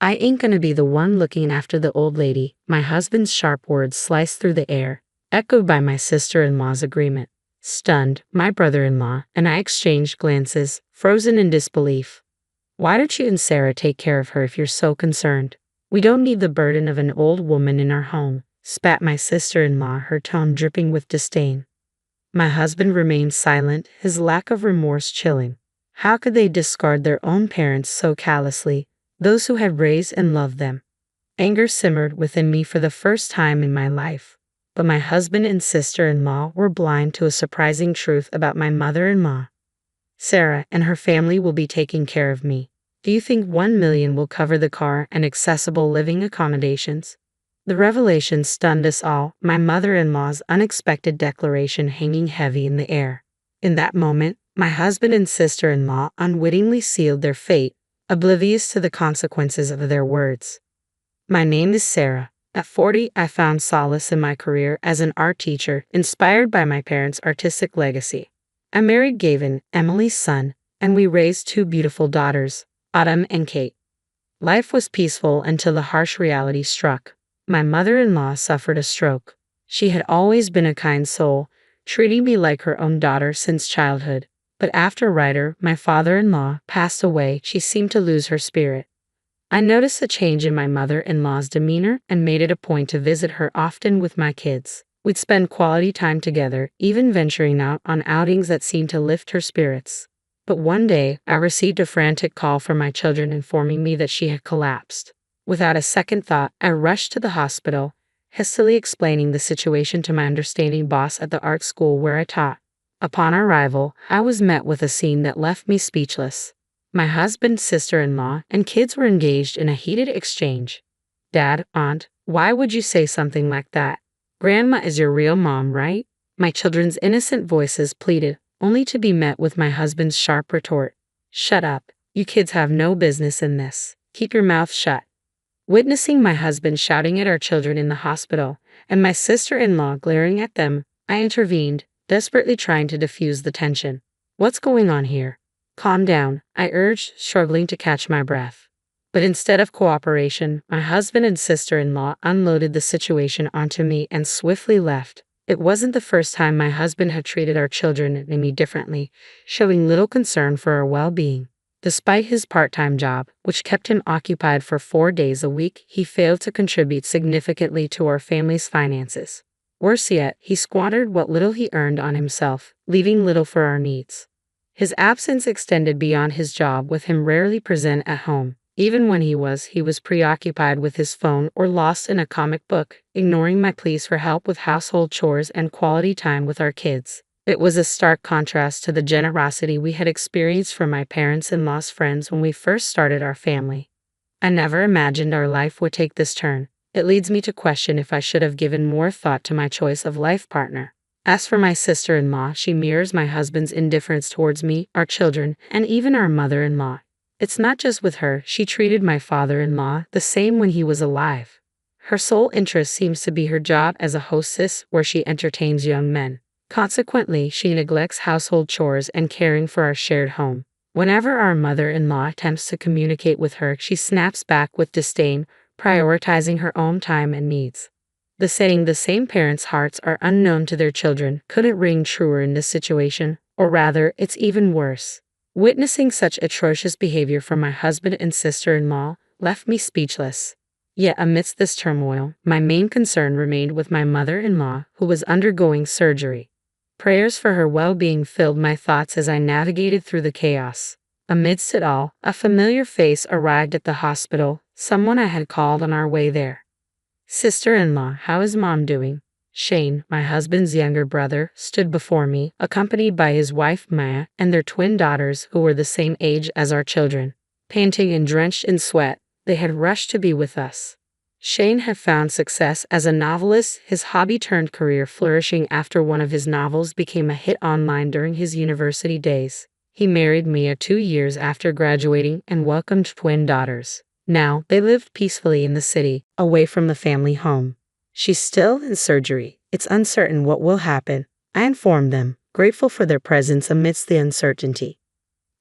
I ain't gonna be the one looking after the old lady. My husband's sharp words sliced through the air, echoed by my sister-in-law's agreement. Stunned, my brother-in-law and I exchanged glances, frozen in disbelief. Why don't you and Sarah take care of her if you're so concerned? We don't need the burden of an old woman in our home, spat my sister-in-law, her tone dripping with disdain. My husband remained silent, his lack of remorse chilling. How could they discard their own parents so callously, those who had raised and loved them? Anger simmered within me for the first time in my life. But my husband and sister-in-law were blind to a surprising truth about my mother-in-law. Sarah and her family will be taking care of me. Do you think 1 million will cover the car and accessible living accommodations? The revelation stunned us all, my mother-in-law's unexpected declaration hanging heavy in the air. In that moment, my husband and sister-in-law unwittingly sealed their fate, oblivious to the consequences of their words. My name is Sarah. At 40, I found solace in my career as an art teacher, inspired by my parents' artistic legacy. I married Gavin, Emily's son, and we raised 2 beautiful daughters, Autumn and Kate. Life was peaceful until the harsh reality struck. My mother-in-law suffered a stroke. She had always been a kind soul, treating me like her own daughter since childhood. But after Ryder, my father-in-law, passed away, she seemed to lose her spirit. I noticed a change in my mother-in-law's demeanor and made it a point to visit her often with my kids. We'd spend quality time together, even venturing out on outings that seemed to lift her spirits. But one day, I received a frantic call from my children informing me that she had collapsed. Without a second thought, I rushed to the hospital, hastily explaining the situation to my understanding boss at the art school where I taught. Upon arrival, I was met with a scene that left me speechless. My husband, sister-in-law, and kids were engaged in a heated exchange. Dad, Aunt, why would you say something like that? Grandma is your real mom, right? My children's innocent voices pleaded, only to be met with my husband's sharp retort. Shut up. You kids have no business in this. Keep your mouth shut. Witnessing my husband shouting at our children in the hospital, and my sister-in-law glaring at them, I intervened, desperately trying to diffuse the tension. What's going on here? Calm down, I urged, struggling to catch my breath. But instead of cooperation, my husband and sister-in-law unloaded the situation onto me and swiftly left. It wasn't the first time my husband had treated our children and me differently, showing little concern for our well-being. Despite his part-time job, which kept him occupied for 4 days a week, he failed to contribute significantly to our family's finances. Worse yet, he squandered what little he earned on himself, leaving little for our needs. His absence extended beyond his job, with him rarely present at home. Even when he was preoccupied with his phone or lost in a comic book, ignoring my pleas for help with household chores and quality time with our kids. It was a stark contrast to the generosity we had experienced from my parents-in-law's friends when we first started our family. I never imagined our life would take this turn. It leads me to question if I should have given more thought to my choice of life partner. As for my sister-in-law, she mirrors my husband's indifference towards me, our children, and even our mother-in-law. It's not just with her, she treated my father-in-law the same when he was alive. Her sole interest seems to be her job as a hostess where she entertains young men. Consequently, she neglects household chores and caring for our shared home. Whenever our mother-in-law attempts to communicate with her, she snaps back with disdain, prioritizing her own time and needs. The saying, "the same parents' hearts are unknown to their children," couldn't ring truer in this situation, or rather, it's even worse. Witnessing such atrocious behavior from my husband and sister-in-law left me speechless. Yet amidst this turmoil, my main concern remained with my mother-in-law, who was undergoing surgery. Prayers for her well-being filled my thoughts as I navigated through the chaos. Amidst it all, a familiar face arrived at the hospital, someone I had called on our way there. "Sister-in-law, how is Mom doing?" Shane, my husband's younger brother, stood before me, accompanied by his wife Maya and their twin daughters who were the same age as our children. Panting and drenched in sweat, they had rushed to be with us. Shane had found success as a novelist, his hobby-turned-career flourishing after one of his novels became a hit online during his university days. He married Mia 2 years after graduating and welcomed twin daughters. Now, they lived peacefully in the city, away from the family home. "She's still in surgery. It's uncertain what will happen," I informed them, grateful for their presence amidst the uncertainty.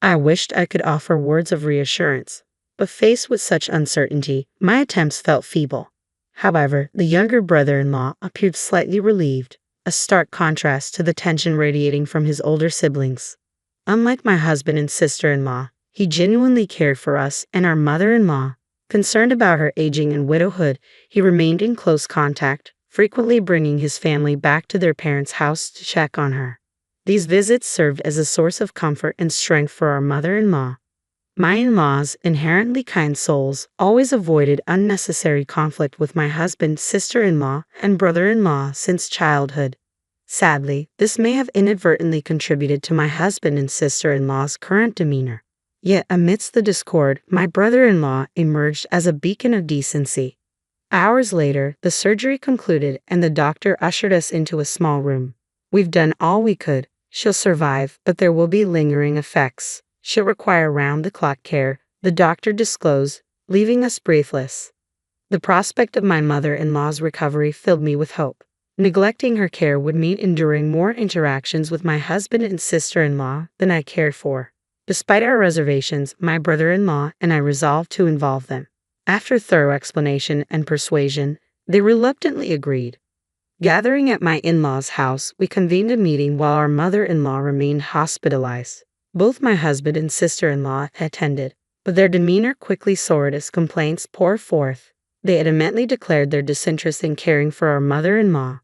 I wished I could offer words of reassurance, But faced with such uncertainty, my attempts felt feeble. However, the younger brother-in-law appeared slightly relieved, a stark contrast to the tension radiating from his older siblings. Unlike my husband and sister-in-law, he genuinely cared for us and our mother-in-law. Concerned about her aging and widowhood, he remained in close contact, frequently bringing his family back to their parents' house to check on her. These visits served as a source of comfort and strength for our mother-in-law. My in-laws, inherently kind souls, always avoided unnecessary conflict with my husband, sister-in-law, and brother-in-law since childhood. Sadly, this may have inadvertently contributed to my husband and sister-in-law's current demeanor. Yet amidst the discord, my brother-in-law emerged as a beacon of decency. Hours later, the surgery concluded and the doctor ushered us into a small room. "We've done all we could. She'll survive, but there will be lingering effects. She'll require round-the-clock care," the doctor disclosed, leaving us breathless. The prospect of my mother-in-law's recovery filled me with hope. Neglecting her care would mean enduring more interactions with my husband and sister-in-law than I cared for. Despite our reservations, my brother-in-law and I resolved to involve them. After thorough explanation and persuasion, they reluctantly agreed. Gathering at my in-laws' house, we convened a meeting while our mother-in-law remained hospitalized. Both my husband and sister-in-law attended, but their demeanor quickly soared as complaints poured forth. They adamantly declared their disinterest in caring for our mother-in-law.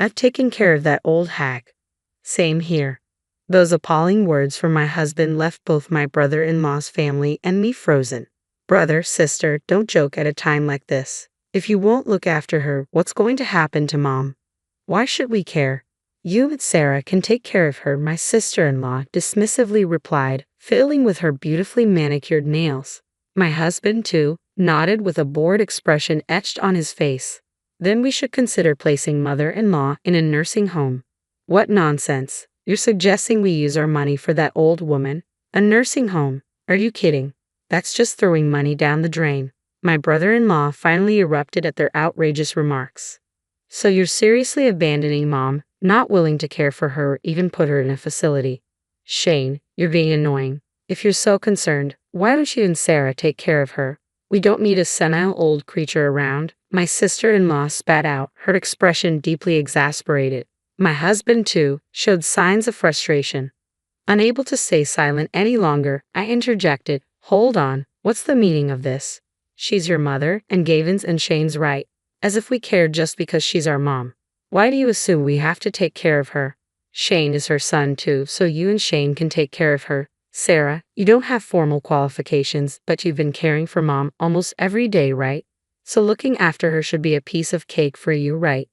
"I've taken care of that old hag." "Same here." Those appalling words from my husband left both my brother-in-law's family and me frozen. "Brother, sister, don't joke at a time like this. If you won't look after her, what's going to happen to Mom? Why should we care? You and Sarah can take care of her," my sister-in-law dismissively replied, fiddling with her beautifully manicured nails. My husband, too, nodded with a bored expression etched on his face. "Then we should consider placing mother-in-law in a nursing home." "What nonsense. You're suggesting we use our money for that old woman? A nursing home? Are you kidding? That's just throwing money down the drain." My brother-in-law finally erupted at their outrageous remarks. "So you're seriously abandoning Mom, not willing to care for her or even put her in a facility? Shane, you're being annoying. If you're so concerned, why don't you and Sarah take care of her? We don't need a senile old creature around," my sister-in-law spat out, her expression deeply exasperated. My husband, too, showed signs of frustration. Unable to stay silent any longer, I interjected, "Hold on, what's the meaning of this? She's your mother, and Gavin's and Shane's right. As if we cared just because she's our mom. Why do you assume we have to take care of her? Shane is her son too, so you and Shane can take care of her. Sarah, you don't have formal qualifications, but you've been caring for Mom almost every day, right? So looking after her should be a piece of cake for you, right?"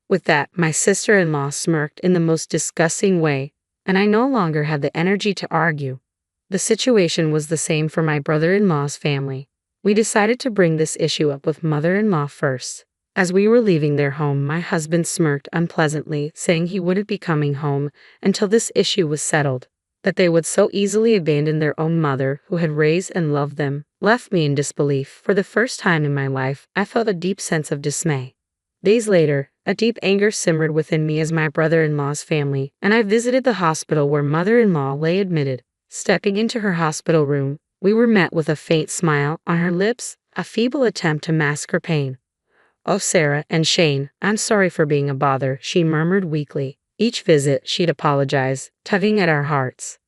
With that, my sister-in-law smirked in the most disgusting way, and I no longer had the energy to argue. The situation was the same for my brother-in-law's family. We decided to bring this issue up with mother-in-law first. As we were leaving their home, my husband smirked unpleasantly, saying he wouldn't be coming home until this issue was settled. That they would so easily abandon their own mother, who had raised and loved them, left me in disbelief. For the first time in my life, I felt a deep sense of dismay. Days later, a deep anger simmered within me as my brother-in-law's family, and I visited the hospital where mother-in-law lay admitted. Stepping into her hospital room, we were met with a faint smile on her lips, a feeble attempt to mask her pain. "Oh, Sarah and Shane, I'm sorry for being a bother," she murmured weakly. Each visit, she'd apologize, tugging at our hearts.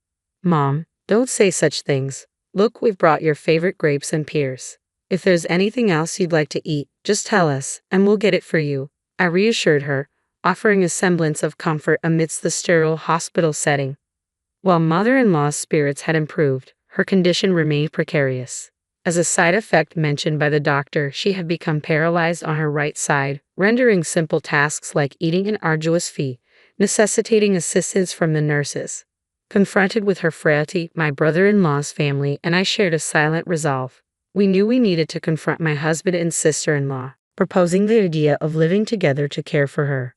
"Mom, don't say such things. Look, we've brought your favorite grapes and pears. If there's anything else you'd like to eat, just tell us, and we'll get it for you," I reassured her, offering a semblance of comfort amidst the sterile hospital setting. While mother-in-law's spirits had improved, her condition remained precarious. As a side effect mentioned by the doctor, she had become paralyzed on her right side, rendering simple tasks like eating an arduous feat, necessitating assistance from the nurses. Confronted with her frailty, my brother-in-law's family and I shared a silent resolve. We knew we needed to confront my husband and sister-in-law, proposing the idea of living together to care for her.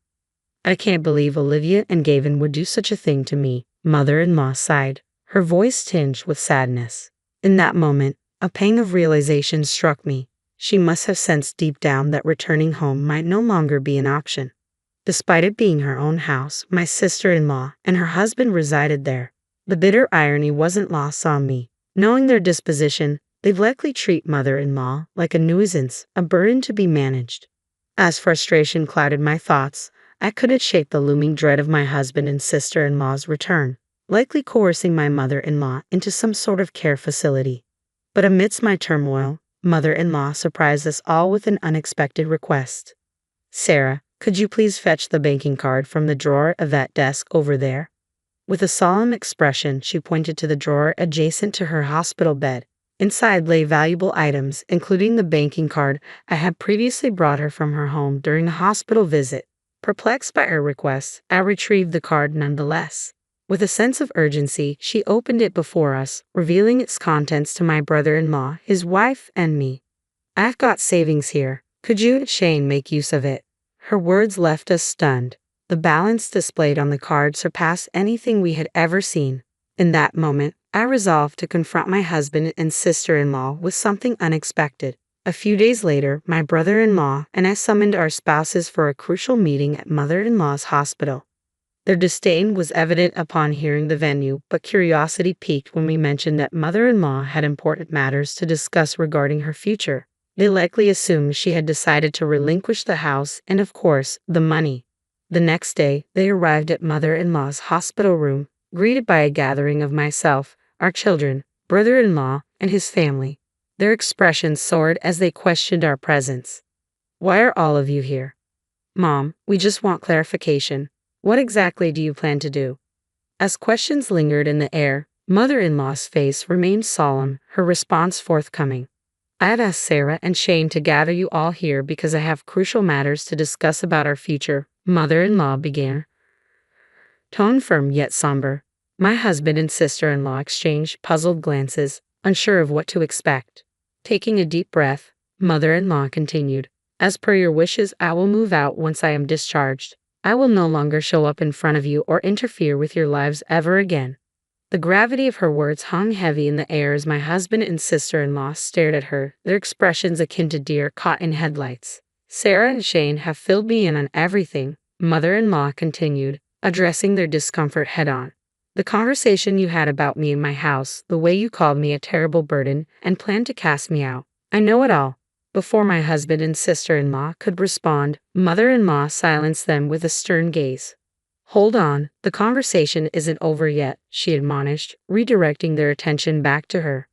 "I can't believe Olivia and Gavin would do such a thing to me," mother-in-law sighed, her voice tinged with sadness. In that moment, a pang of realization struck me. She must have sensed deep down that returning home might no longer be an option. Despite it being her own house, my sister-in-law and her husband resided there. The bitter irony wasn't lost on me. Knowing their disposition, They likely treat mother-in-law like a nuisance, a burden to be managed. As frustration clouded my thoughts, I couldn't shake the looming dread of my husband and sister-in-law's return, likely coercing my mother-in-law into some sort of care facility. But amidst my turmoil, mother-in-law surprised us all with an unexpected request. "Sarah, could you please fetch the banking card from the drawer of that desk over there?" With a solemn expression, she pointed to the drawer adjacent to her hospital bed. Inside lay valuable items, including the banking card I had previously brought her from her home during a hospital visit. Perplexed by her request, I retrieved the card nonetheless. With a sense of urgency, she opened it before us, revealing its contents to my brother-in-law, his wife, and me. "I've got savings here. Could you, Shane, make use of it?" Her words left us stunned. The balance displayed on the card surpassed anything we had ever seen. In that moment, I resolved to confront my husband and sister-in-law with something unexpected. A few days later, my brother-in-law and I summoned our spouses for a crucial meeting at mother-in-law's hospital. Their disdain was evident upon hearing the venue, but curiosity piqued when we mentioned that mother-in-law had important matters to discuss regarding her future. They likely assumed she had decided to relinquish the house and, of course, the money. The next day, they arrived at mother-in-law's hospital room, greeted by a gathering of myself, our children, brother-in-law, and his family. Their expressions soared as they questioned our presence. "Why are all of you here?" "Mom, we just want clarification. What exactly do you plan to do?" As questions lingered in the air, mother-in-law's face remained solemn, her response forthcoming. "I have asked Sarah and Shane to gather you all here because I have crucial matters to discuss about our future," mother-in-law began, tone firm yet somber. My husband and sister-in-law exchanged puzzled glances, unsure of what to expect. Taking a deep breath, mother-in-law continued, "As per your wishes, I will move out once I am discharged. I will no longer show up in front of you or interfere with your lives ever again." The gravity of her words hung heavy in the air as my husband and sister-in-law stared at her, their expressions akin to deer caught in headlights. "Sarah and Shane have filled me in on everything," mother-in-law continued, addressing their discomfort head-on. "The conversation you had about me in my house, the way you called me a terrible burden and planned to cast me out. I know it all." Before my husband and sister-in-law could respond, mother-in-law silenced them with a stern gaze. "Hold on, the conversation isn't over yet," she admonished, redirecting their attention back to her.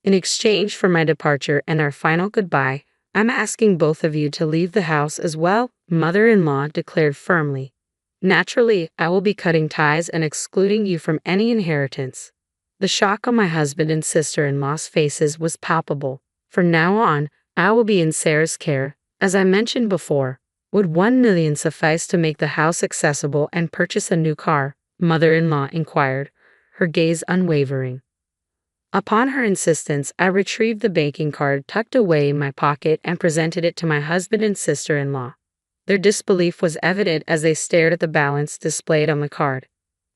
"In exchange for my departure and our final goodbye, I'm asking both of you to leave the house as well," mother-in-law declared firmly. "Naturally, I will be cutting ties and excluding you from any inheritance." The shock on my husband and sister-in-law's faces was palpable. "From now on, I will be in Sarah's care. As I mentioned before, would 1 million suffice to make the house accessible and purchase a new car?" mother-in-law inquired, her gaze unwavering. Upon her insistence, I retrieved the banking card tucked away in my pocket and presented it to my husband and sister-in-law. Their disbelief was evident as they stared at the balance displayed on the card.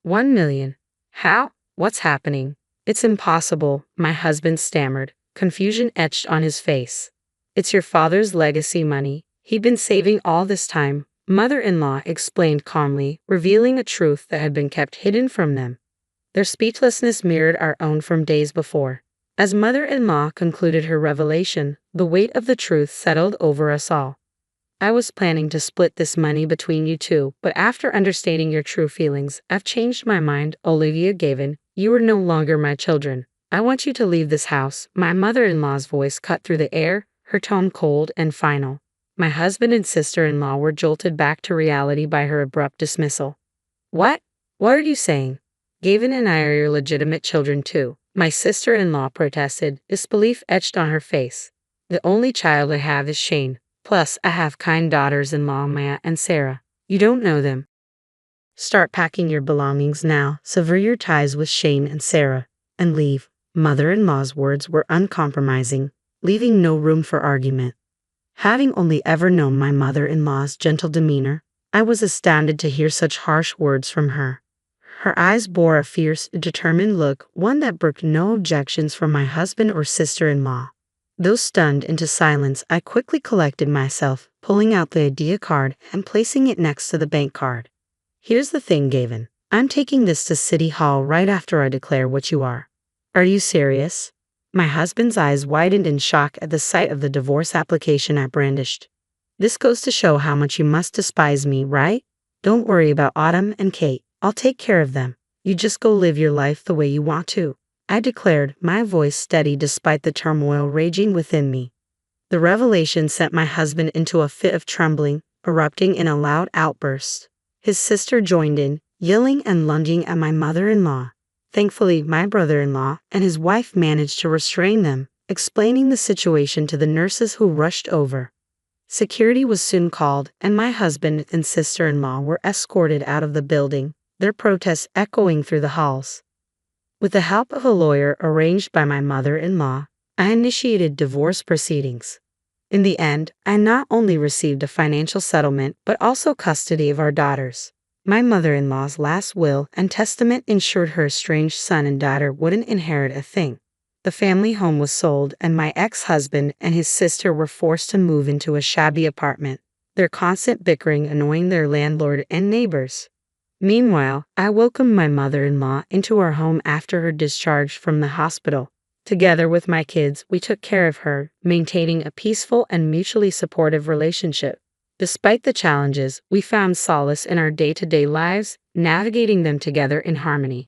1 million? How? What's happening? It's impossible, my husband stammered, confusion etched on his face. "It's your father's legacy money. He'd been saving all this time," mother-in-law explained calmly, revealing a truth that had been kept hidden from them. Their speechlessness mirrored our own from days before. As mother-in-law concluded her revelation, the weight of the truth settled over us all. "I was planning to split this money between you two, but after understanding your true feelings, I've changed my mind, Olivia Gavin. You are no longer my children. I want you to leave this house." My mother-in-law's voice cut through the air, her tone cold and final. My husband and sister-in-law were jolted back to reality by her abrupt dismissal. "What? What are you saying? Gavin and I are your legitimate children too," my sister-in-law protested, disbelief etched on her face. "The only child I have is Shane. Plus, I have kind daughters-in-law Maya and Sarah. You don't know them. Start packing your belongings now, sever your ties with Shane and Sarah, and leave." Mother-in-law's words were uncompromising, leaving no room for argument. Having only ever known my mother-in-law's gentle demeanor, I was astounded to hear such harsh words from her. Her eyes bore a fierce, determined look, one that brooked no objections from my husband or sister-in-law. Though stunned into silence, I quickly collected myself, pulling out the idea card and placing it next to the bank card. "Here's the thing, Gavin. I'm taking this to City Hall right after I declare what you are." "Are you serious?" My husband's eyes widened in shock at the sight of the divorce application I brandished. This goes to show how much you must despise me, right? Don't worry about Autumn and Kate. I'll take care of them. You just go live your life the way you want to, I declared, my voice steady despite the turmoil raging within me. The revelation sent my husband into a fit of trembling, erupting in a loud outburst. His sister joined in, yelling and lunging at my mother-in-law. Thankfully, my brother-in-law and his wife managed to restrain them, explaining the situation to the nurses who rushed over. Security was soon called, and my husband and sister-in-law were escorted out of the building, their protests echoing through the halls. With the help of a lawyer arranged by my mother-in-law, I initiated divorce proceedings. In the end, I not only received a financial settlement but also custody of our daughters. My mother-in-law's last will and testament ensured her estranged son and daughter wouldn't inherit a thing. The family home was sold, and my ex-husband and his sister were forced to move into a shabby apartment, their constant bickering annoying their landlord and neighbors. Meanwhile, I welcomed my mother-in-law into our home after her discharge from the hospital. Together with my kids, we took care of her, maintaining a peaceful and mutually supportive relationship. Despite the challenges, we found solace in our day-to-day lives, navigating them together in harmony.